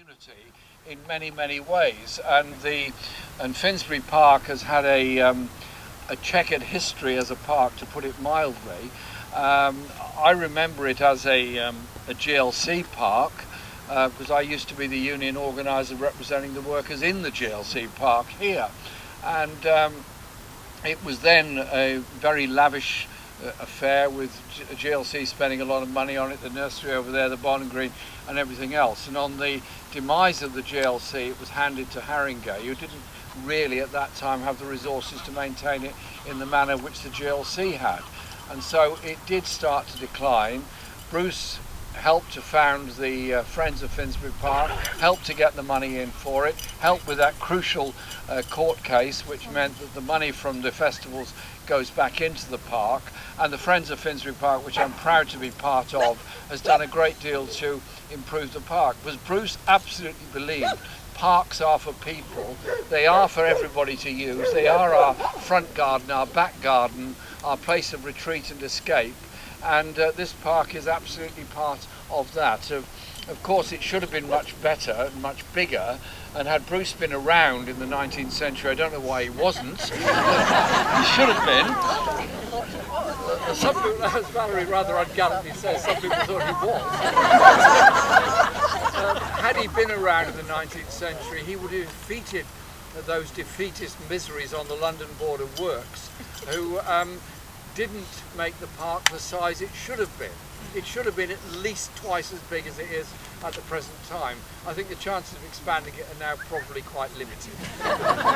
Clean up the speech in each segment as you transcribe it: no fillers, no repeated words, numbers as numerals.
community in many, many ways, and Finsbury Park has had a checkered history as a park, to put it mildly. I remember it as a GLC park, because I used to be the union organiser representing the workers in the GLC park here, and it was then a very lavish affair, with GLC spending a lot of money on it, the nursery over there, the Barn and Green and everything else. And on the demise of the GLC, it was handed to Haringey, who didn't really at that time have the resources to maintain it in the manner which the GLC had. And so it did start to decline. Bruce helped to found the Friends of Finsbury Park, helped to get the money in for it, helped with that crucial court case, which meant that the money from the festivals goes back into the park, and the Friends of Finsbury Park, which I'm proud to be part of, has done a great deal to improve the park. Because Bruce absolutely believed parks are for people, they are for everybody to use, they are our front garden, our back garden, our place of retreat and escape, and this park is absolutely part of that. Of course, it should have been much better and much bigger, and had Bruce been around in the 19th century, I don't know why he wasn't, he should have been. Some people, as Valerie rather ungallantly says, some people thought he was. Had he been around in the 19th century, he would have defeated those defeatist miseries on the London Board of Works, who didn't make the park the size it should have been. It should have been at least twice as big as it is at the present time. I think the chances of expanding it are now probably quite limited.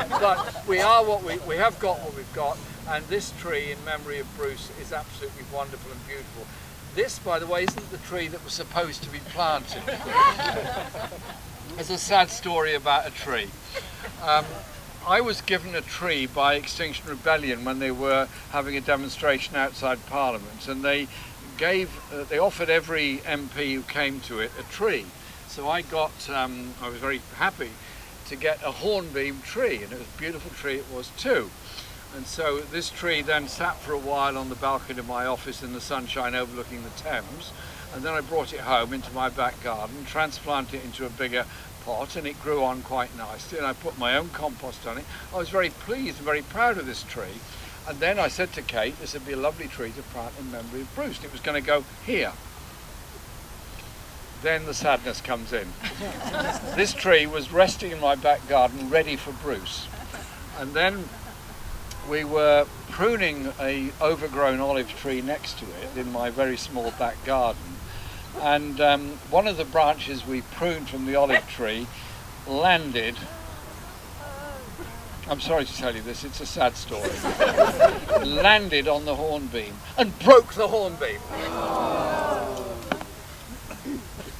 But we are what we have got what we've got, and this tree in memory of Bruce is absolutely wonderful and beautiful. This, by the way, isn't the tree that was supposed to be planted. There's a sad story about a tree. I was given a tree by Extinction Rebellion when they were having a demonstration outside Parliament, and they offered every MP who came to it a tree. So I was very happy to get a hornbeam tree, and it was a beautiful tree it was too. And so this tree then sat for a while on the balcony of my office in the sunshine overlooking the Thames, and then I brought it home into my back garden, transplanted it into a bigger pot, and it grew on quite nicely, and I put my own compost on it. I was very pleased and very proud of this tree. And then I said to Kate, this would be a lovely tree to plant in memory of Bruce. It was going to go here. Then the sadness comes in. This tree was resting in my back garden, ready for Bruce. And then we were pruning a overgrown olive tree next to it in my very small back garden. And one of the branches we pruned from the olive tree landed, I'm sorry to tell you this, it's a sad story, landed on the hornbeam and broke the hornbeam.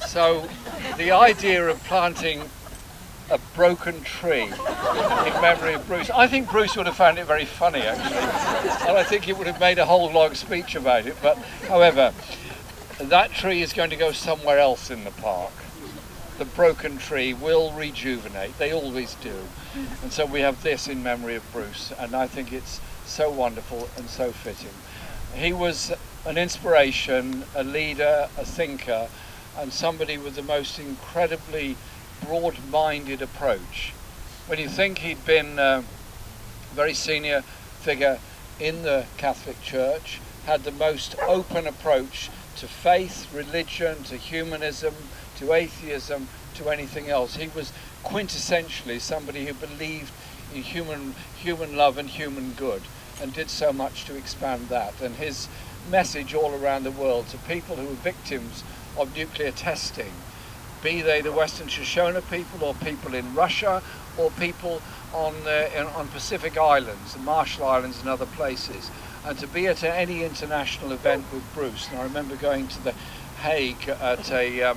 So the idea of planting a broken tree in memory of Bruce, I think Bruce would have found it very funny actually, and I think he would have made a whole long speech about it. But however, that tree is going to go somewhere else in the park. The broken tree will rejuvenate, they always do. And so we have this in memory of Bruce, and I think it's so wonderful and so fitting. He was an inspiration, a leader, a thinker, and somebody with the most incredibly broad-minded approach. When you think he'd been a very senior figure in the Catholic Church, had the most open approach to faith, religion, to humanism, to atheism, to anything else. He was quintessentially somebody who believed in human love and human good, and did so much to expand that. And his message all around the world to people who were victims of nuclear testing, be they the Western Shoshone people or people in Russia or people on Pacific Islands, the Marshall Islands and other places, and to be at any international event with Bruce. And I remember going to The Hague at a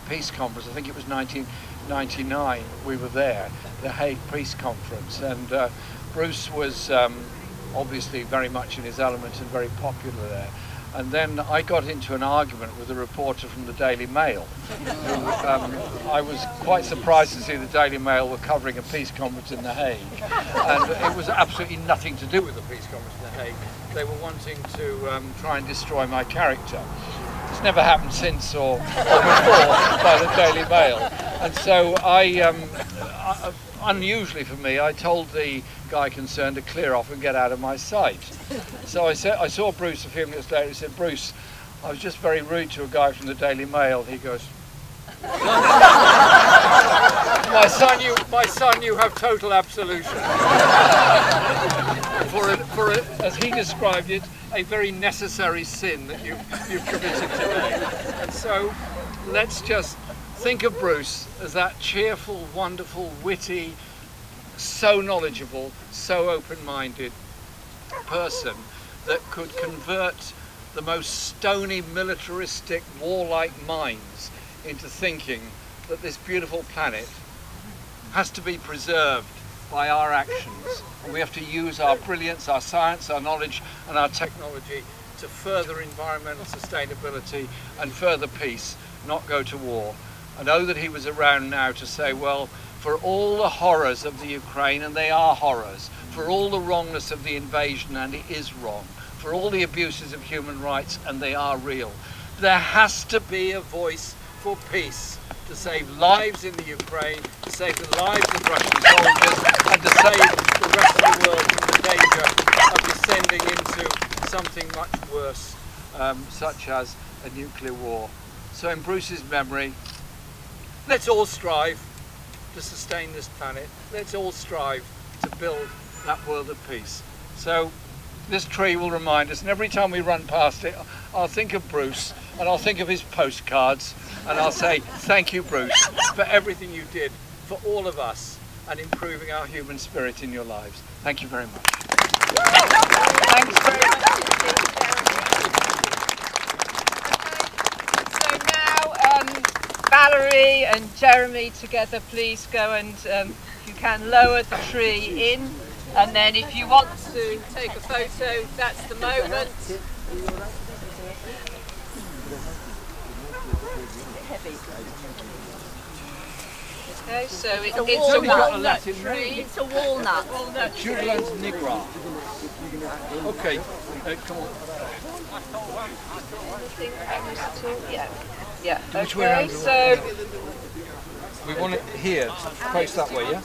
peace conference, I think it was 1999, we were there, the Hague Peace Conference, and Bruce was obviously very much in his element and very popular there. And then I got into an argument with a reporter from the Daily Mail, who I was quite surprised to see the Daily Mail were covering a peace conference in The Hague, and it was absolutely nothing to do with the peace conference in The Hague. They were wanting to try and destroy my character. It's never happened since or before by the Daily Mail. And so unusually for me, I told the guy concerned to clear off and get out of my sight. So I saw Bruce a few minutes later. He said, "Bruce, I was just very rude to a guy from the Daily Mail." He goes, my son, you have total absolution." for as he described it, a very necessary sin that you've committed today. And so let's just think of Bruce as that cheerful, wonderful, witty, so knowledgeable, so open-minded person that could convert the most stony, militaristic, warlike minds into thinking that this beautiful planet has to be preserved by our actions. And we have to use our brilliance, our science, our knowledge and our technology to further environmental sustainability and further peace, not go to war. And oh, that he was around now to say, well, for all the horrors of the Ukraine, and they are horrors, for all the wrongness of the invasion, and it is wrong, for all the abuses of human rights, and they are real, there has to be a voice for peace, to save lives in the Ukraine, to save the lives of Russian soldiers, and to save the rest of the world from the danger of descending into something much worse, such as a nuclear war. So in Bruce's memory, let's all strive to sustain this planet. Let's all strive to build that world of peace. So this tree will remind us, and every time we run past it, I'll think of Bruce, and I'll think of his postcards, and I'll say, thank you, Bruce, for everything you did for all of us and improving our human spirit in your lives. Thank you very much. Thanks very much. So now, Valerie and Jeremy together, please go and, if you can, lower the tree in. And then if you want to take a photo, that's the moment. Okay, so it's a walnut tree. It's a walnut. Jubilant nigra. Okay, come on. Yeah. Yeah. Which way around? So We want it here, face that way, yeah?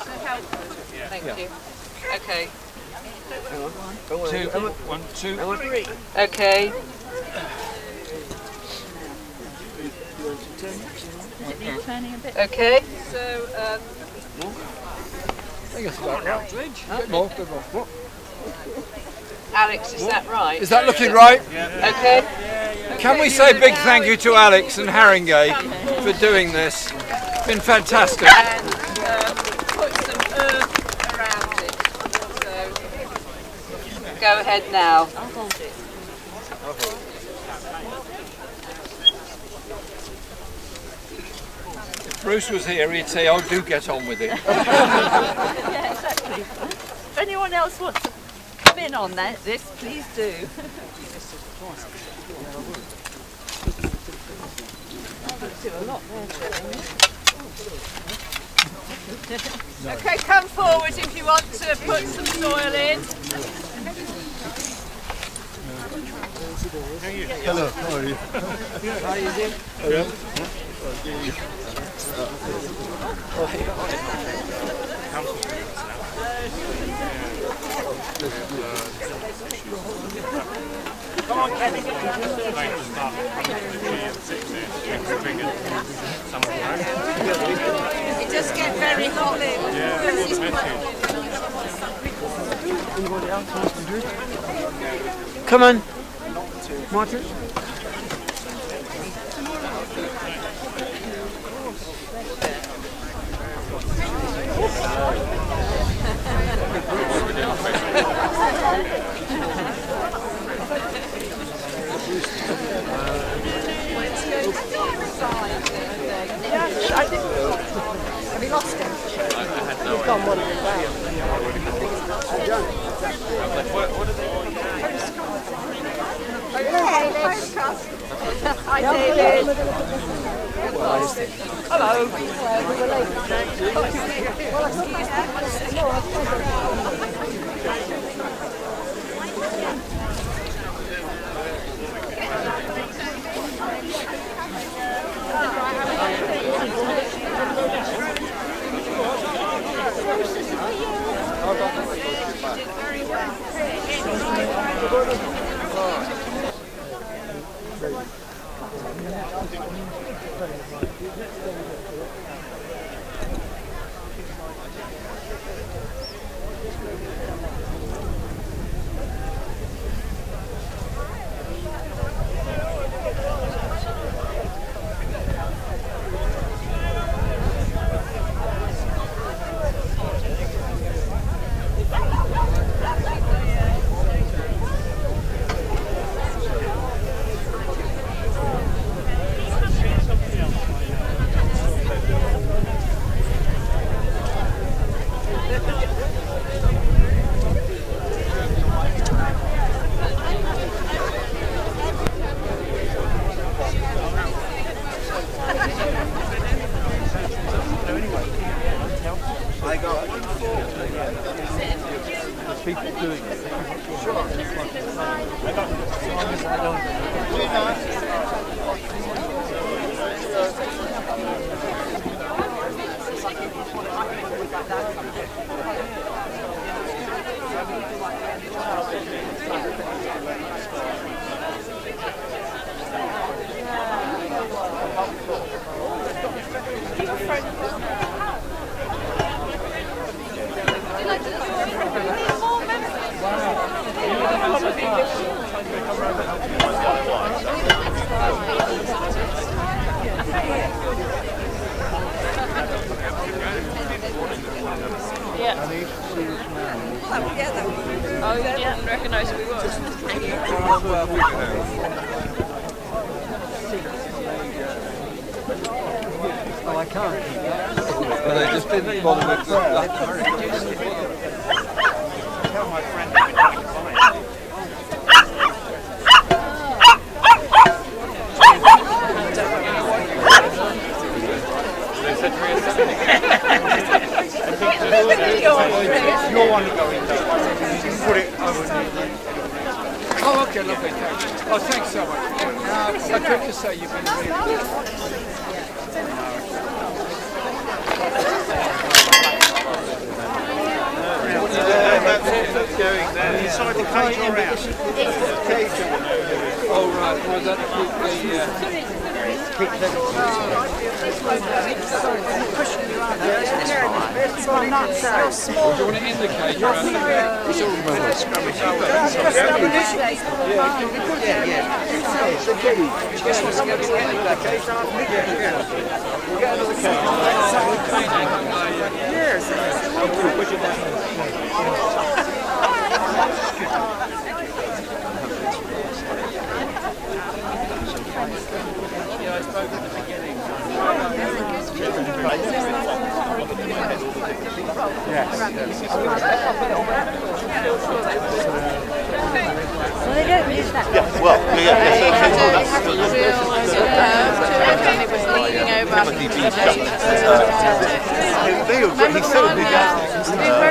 thank you. Okay. 1, 2, 3. Okay. Okay. So I think that's about right. Bit more. Alex, is that right? Is that looking right? Okay. Can we say big thank you to Alex and Haringey for doing this? It's been fantastic. And put some earth around it. So go ahead now. I'll hold it. If Bruce was here, he'd say, "Oh, do get on with it." Yeah, exactly. If anyone else wants to come in on this, please do. Do a lot there, Okay, come forward if you want to put some soil in. Hello, how are you? How are you doing? Come on, Kevin. It does get very hot in. Anybody else wants to do it? Come on, Martin. I didn't. Have you lost him? He's gone wandering back. Hi, David. Hello. people doing it. Oh, you didn't recognise who he was. Oh, I can't keep that. Well, they just didn't bother with that. Tell my friend to be fine. They said reassemble. You're one going down. Put it over. Oh, okay, lovely. Thanks. Oh, thanks so much. I tried to say you've been really good. Going there. Inside the cage or out? Oh, right. Well, that keep do you want it in the cage or out the cage? It's all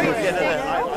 He said